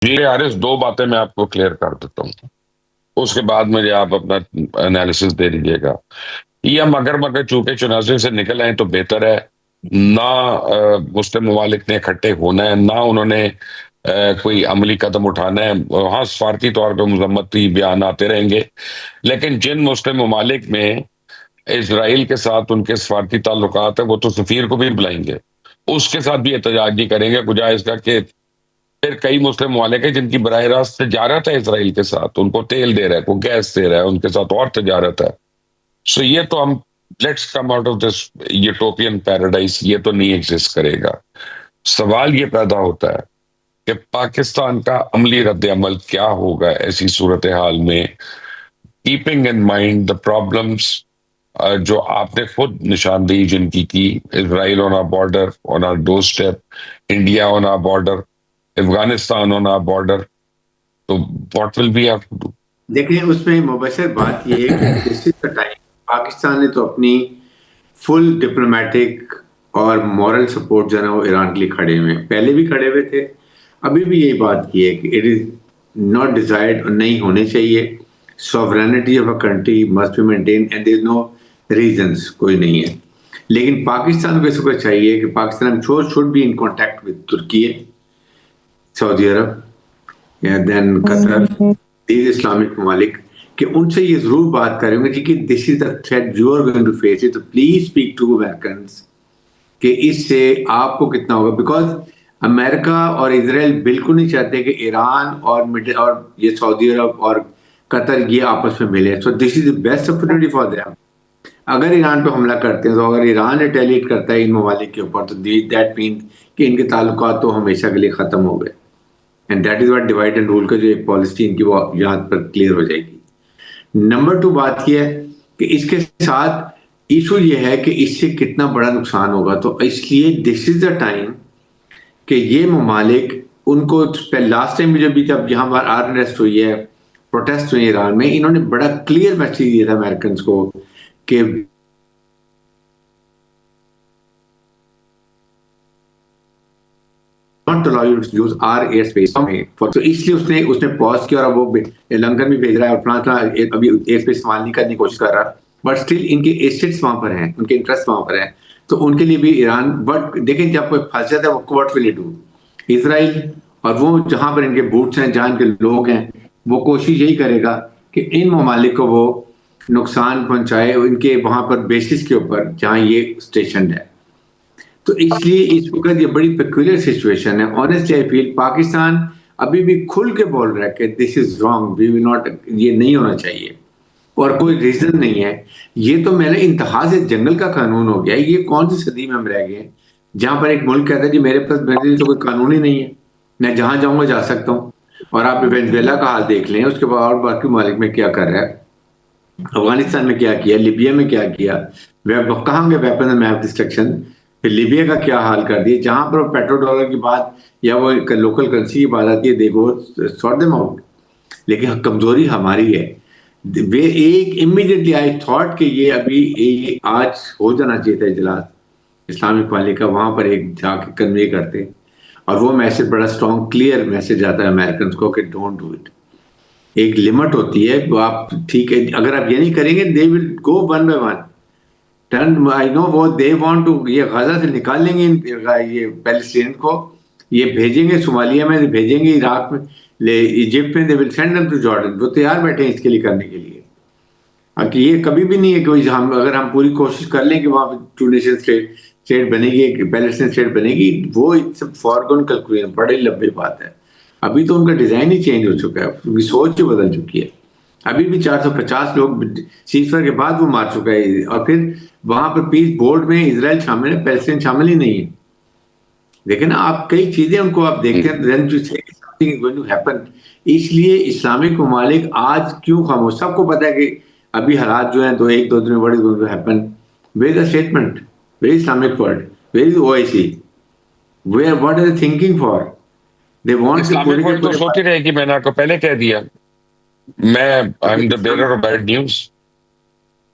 جی حارث، دو باتیں میں آپ کو کلیئر کر دیتا ہوں، اس کے بعد مجھے آپ اپنا انالیسس دے دیجیے گا. یہ مگر مگر چونکہ چنازع سے نکل آئے تو بہتر ہے. نہ مسلم ممالک نے اکٹھے ہونا ہے، نہ انہوں نے کوئی عملی قدم اٹھانا ہے. ہاں، سفارتی طور پہ مذمتی بیان آتے رہیں گے، لیکن جن مسلم ممالک میں اسرائیل کے ساتھ ان کے سفارتی تعلقات ہیں، وہ تو سفیر کو بھی بلائیں گے، اس کے ساتھ بھی احتجاج نہیں کریں گے. بجائے اس کا کہ پھر کئی مسلم ممالک ہیں جن کی براہ راست تجارت ہے اسرائیل کے ساتھ، ان کو تیل دے رہا ہے، کوئی گیس دے رہا ہے، ان کے ساتھ اور تجارت ہے. سو یہ تو ہم let's come out of this utopian paradise, یہ تو نہیں ایگزسٹ کرے گا. سوال یہ پیدا ہوتا ہے کہ پاکستان کا عملی رد عمل کیا ہوگا ایسی صورتحال میں، keeping in mind the problems جو آپ نے خود نشاندہی جن کی Israel on our border, on our doorstep, India on our border, Afghanistan on our border. تو what will be have to do? دیکھیں، اس میں مبشر بات یہ ہے کہ this is the time. Pakistan نے تو اپنی فل ڈپلومیٹک اور مورل سپورٹ جو ہے نا وہ ایران کے لیے کھڑے ہوئے ہیں، پہلے بھی کھڑے ہوئے تھے، ابھی بھی یہی بات کی ہے کہ اٹ از ناٹ ڈیزائرڈ، اور نہیں ہونے چاہیے. Sovereignty of a country must be maintain and there is no reasons, کوئی نہیں ہے. لیکن پاکستان کو اس کو چاہیے کہ Pakistan should be in contact with Turkey, سعودی عرب، دین قطر، دیز اسلامک ممالک، کہ ان سے یہ ضرور بات کریں گے کہ this is the threat you are going to face it, تو پلیز اسپیک ٹو امریکنس کہ اس سے آپ کو کتنا ہوگا. بیکاز امریکہ اور اسرائیل بالکل نہیں چاہتے کہ ایران اور یہ سعودی عرب اور قطر یہ آپس میں ملے. So this is the best opportunity for them. اگر ایران پہ حملہ کرتے ہیں، تو اگر ایران ریٹیلیٹ کرتا ہے ان ممالک کے اوپر، تو دیٹ مین کہ ان کے تعلقات تو ہمیشہ کے لیے ختم ہو گئے. And that is what divide and rule کا جو ایک پالیسی ان کی وہ یہاں پر کلیئر ہو جائے گی. نمبر 2 بات یہ ہے کہ اس کے ساتھ ایشو یہ ہے کہ اس سے کتنا بڑا نقصان ہوگا. تو اس لیے دس از دا ٹائم کہ یہ ممالک ان کو لاسٹ ٹائم بھی جب یہاں پر آرسٹ ہوئی ہے، پروٹیسٹ ہوئی ایران میں، انہوں نے بڑا کلیئر میسیج دیا تھا امریکنس کو کہ not allow you to use our airspace. تو اس لیے اس نے پاز کیا، اور وہ لنکن بھی بھیج رہا ہے اور فلاں ابھی ایئر اسپیس استعمال نہیں کرنے کی کوشش کر رہا، بٹ اسٹل ان کے ایسٹس وہاں پر ہیں، ان کے انٹرسٹ وہاں پر ہیں. تو ان کے لیے بھی ایران، بٹ دیکھیں جب کوئی پھنس جاتا ہے وہ واٹ ول ڈو. اسرائیل اور وہ جہاں پر ان کے بوٹس ہیں، جہاں ان کے لوگ ہیں، وہ کوشش یہی کرے گا کہ ان ممالک کو وہ نقصان پہنچائے ان کے وہاں پر بیسس کے اوپر جہاں یہ اسٹیشنڈ ہے. تو اس لیے اس وقت یہ بڑی پیکولر سچویشن ہے. آنیسٹلی آئی فیل پاکستان ابھی بھی کھل کے بول رہا ہے کہ this is wrong, we will not, یہ نہیں ہونا چاہیے، اور کوئی ریزن نہیں ہے. یہ تو میرے انتہا سے جنگل کا قانون ہو گیا. یہ کون سی صدی میں ہم رہ گئے جہاں پر ایک ملک کہتا ہے جی میرے پاس تو کوئی قانون ہی نہیں ہے، میں جہاں جاؤں گا جا سکتا ہوں. اور آپ وینزویلا کا حال دیکھ لیں، اس کے بعد اور باقی ممالک میں کیا کر رہا ہے، افغانستان میں کیا کیا، لیبیا میں کیا کیا، کہاں گئے ویپن اینڈ میپ ڈسٹرکشن. پھر لیبیا کا کیا حال کر دیا، جہاں پر پیٹرو ڈالر کی بات یا وہ لوکل کرنسی کی بات آتی ہے، دے گو سارٹ دیم آؤٹ. لیکن کمزوری ہماری ہے. ایک امیڈیٹلی آئی تھاٹ کہ یہ ابھی آج ہو جانا چاہیے تھا اجلاس اسلامک والی کا، وہاں پر ایک جا کے کنوے کرتے، اور وہ میسج بڑا اسٹرانگ کلیئر میسج آتا ہے امریکنس کو کہ ڈونٹ ڈو اٹ. ایک لمٹ ہوتی ہے، وہ آپ ٹھیک ہے اگر آپ یہ نہیں کریں گے they will go one by one. I know وہ they want to، یہ غزہ سے نکال لیں گے یہ پیلسٹین کو، یہ بھیجیں گے صومالیہ میں، بھیجیں گے عراق میں، ایجپٹ میں، they will send them to Jordan. وہ تیار بیٹھے ہیں اس کے لیے کرنے کے لیے. کہ یہ کبھی بھی نہیں ہے کہ اگر ہم پوری کوشش کر لیں کہ وہاں پہ 2 نیشن اسٹیٹ بنے گی، ایک پیلسٹین اسٹیٹ بنے گی، وہ فارگون کیلکولیشن، بڑی لمبی بات ہے. ابھی تو ان کا ڈیزائن ہی چینج ہو چکا ہے، ان کی سوچ ہی بدل چکی ہے. ابھی بھی 450 لوگ سیز فائر کے بعد وہ مار چکا ہے، اور پھر وہاں پر پیس بورڈ میں اسرائیل شامل ہے، پیلسٹین شامل ہی نہیں ہے. دیکھیں نا آپ، کئی چیزیں ان کو آپ دیکھتے ہیں then you say something is going to happen. اس لیے اسلامک ممالک آج کیوں خاموش؟ سب کو پتا ہے کہ ابھی حالات جو ہیں تو 1-2 دن what is going to happen. Where is the statement? Where is Islamic world? Where is OIC? What are they thinking for? They want Islamic world تو سوتی رہے گی، میں نے آپ کو پہلے کہہ دیا، میں I am the bearer of bad news.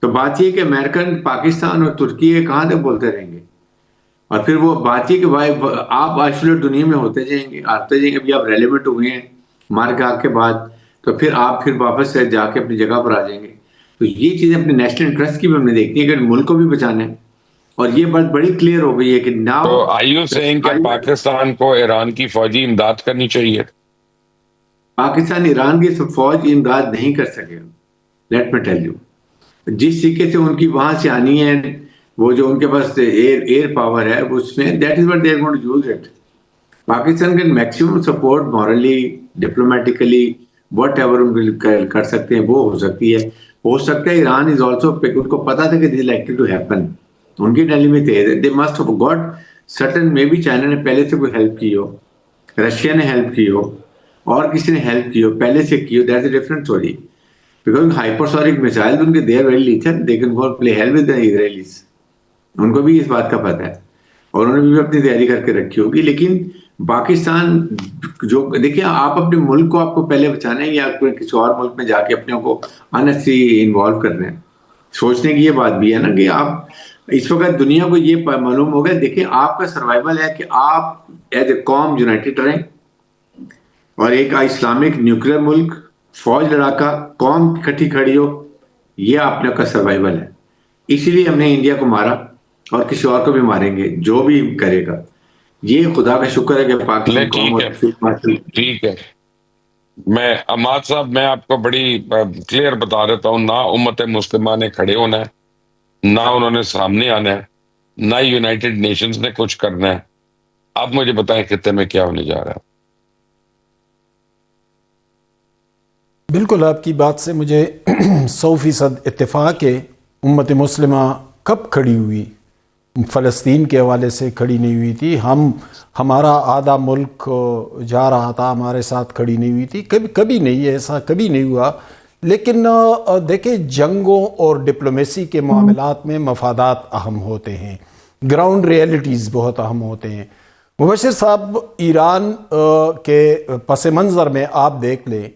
تو بات یہ کہ امریکن پاکستان اور ترکی کہاں تک بولتے رہیں گے؟ اور پھر وہ بات یہ کہ بھائی آپ آئسولیٹ دنیا میں ہوتے جائیں گے، آتے جائیں گے. ابھی آپ ریلیونٹ ہوئے ہیں مارکا کے بعد تو پھر آپ پھر واپس سے جا کے اپنی جگہ پر آ جائیں گے. تو یہ چیزیں اپنے نیشنل انٹرسٹ کی بھی ہم نے دیکھنی ہے کہ ملک کو بھی بچانا ہے. اور یہ بات بڑی کلیئر ہو گئی ہے کہ ناؤ تو آئی یو سیئنگ کہ پاکستان کو ایران کی فوجی امداد کرنی چاہیے؟ پاکستان ایران کی فوج امداد نہیں کر سکے. لیٹ می ٹیل یو، جس طریقے سے ان کی وہاں سے آنی ہے، وہ جو ان کے پاس ایئر پاور ہے اس میں، that is what they are going to use it. Pakistan کے maximum support morally, diplomatically, whatever ان کر سکتے ہیں وہ ہو سکتی ہے. ہو سکتا ہے ایران از آلسو، ان کو پتا تھا کہ this is likely to happen, ان کی ڈیلی میں تھے، they must have got certain, may be China نے پہلے سے کوئی ہیلپ کی ہو، رشیا نے ہیلپ کی ہو، اور کسی نے ہیلپ کی ہو، پہلے سے کی ہو. That's a different story. Because hypersonic missile ان کے they are very lethal, they can go play hell with the Israelis. ان کو بھی اس بات کا پتہ ہے اور انہوں نے بھی اپنی تیاری کر کے رکھی ہوگی. لیکن پاکستان جو دیکھیں، آپ اپنے ملک کو آپ کو پہلے بچانا ہے یا کسی اور ملک میں جا کے اپنے کو انیسٹری انوالو کرنا ہے؟ سوچنے کی یہ بات بھی ہے نا کہ آپ اس وقت دنیا کو یہ معلوم ہو گیا. دیکھیں آپ کا سروائیول ہے کہ آپ ایز اے قوم یونائٹڈ رہیں، اور ایک اسلامک نیوکلیر ملک، فوج لڑاکا قوم اکٹھی کھڑی ہو، یہ آپ کا سروائیول ہے. اسی لیے ہم نے انڈیا کو مارا اور کسی اور کو بھی ماریں گے جو بھی کرے گا. یہ خدا کا شکر ہے کہ پاکستان قوم ٹھیک ہے. میں عماد صاحب، میں آپ کو بڑی کلیئر بتا دیتا ہوں، نہ امت مسلمہ نے کھڑے ہونا ہے، نہ انہوں نے سامنے آنا ہے، نہ یونائٹڈ نیشنز نے کچھ کرنا ہے. آپ مجھے بتائیں خطے میں کیا ہونے جا رہا ہے؟ بالکل آپ کی بات سے مجھے 100% اتفاق ہے. امت مسلمہ کب کھڑی ہوئی؟ فلسطین کے حوالے سے کھڑی نہیں ہوئی تھی. ہمارا آدھا ملک جا رہا تھا، ہمارے ساتھ کھڑی نہیں ہوئی تھی. کبھی نہیں، ایسا کبھی نہیں ہوا. لیکن دیکھیں، جنگوں اور ڈپلومیسی کے معاملات میں مفادات اہم ہوتے ہیں، گراؤنڈ ریئلٹیز بہت اہم ہوتے ہیں. مبشر صاحب، ایران کے پس منظر میں آپ دیکھ لیں،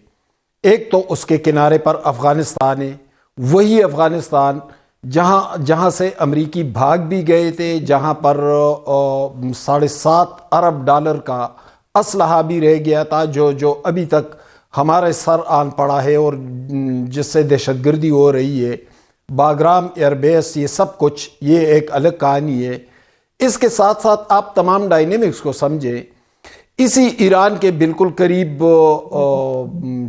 ایک تو اس کے کنارے پر افغانستان ہے، وہی افغانستان جہاں سے امریکی بھاگ بھی گئے تھے، جہاں پر $7.5 ارب کا اسلحہ بھی رہ گیا تھا، جو ابھی تک ہمارے سر آن پڑا ہے، اور جس سے دہشت گردی ہو رہی ہے، باگرام ایئر بیس، یہ سب کچھ یہ ایک الگ کہانی ہے. اس کے ساتھ ساتھ آپ تمام ڈائنیمکس کو سمجھیں. اسی ایران کے بالکل قریب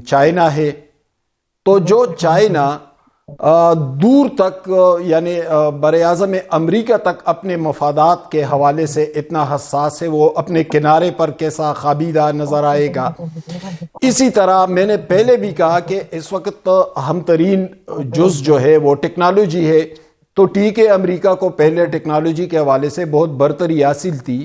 چائنا ہے. تو جو چائنا دور تک، یعنی براعظم امریکہ تک اپنے مفادات کے حوالے سے اتنا حساس ہے، وہ اپنے کنارے پر کیسا خوابیدہ نظر آئے گا. اسی طرح میں نے پہلے بھی کہا کہ اس وقت اہم ترین جز جو ہے وہ ٹیکنالوجی ہے. تو ٹھیک ہے، امریکہ کو پہلے ٹیکنالوجی کے حوالے سے بہت برتری حاصل تھی،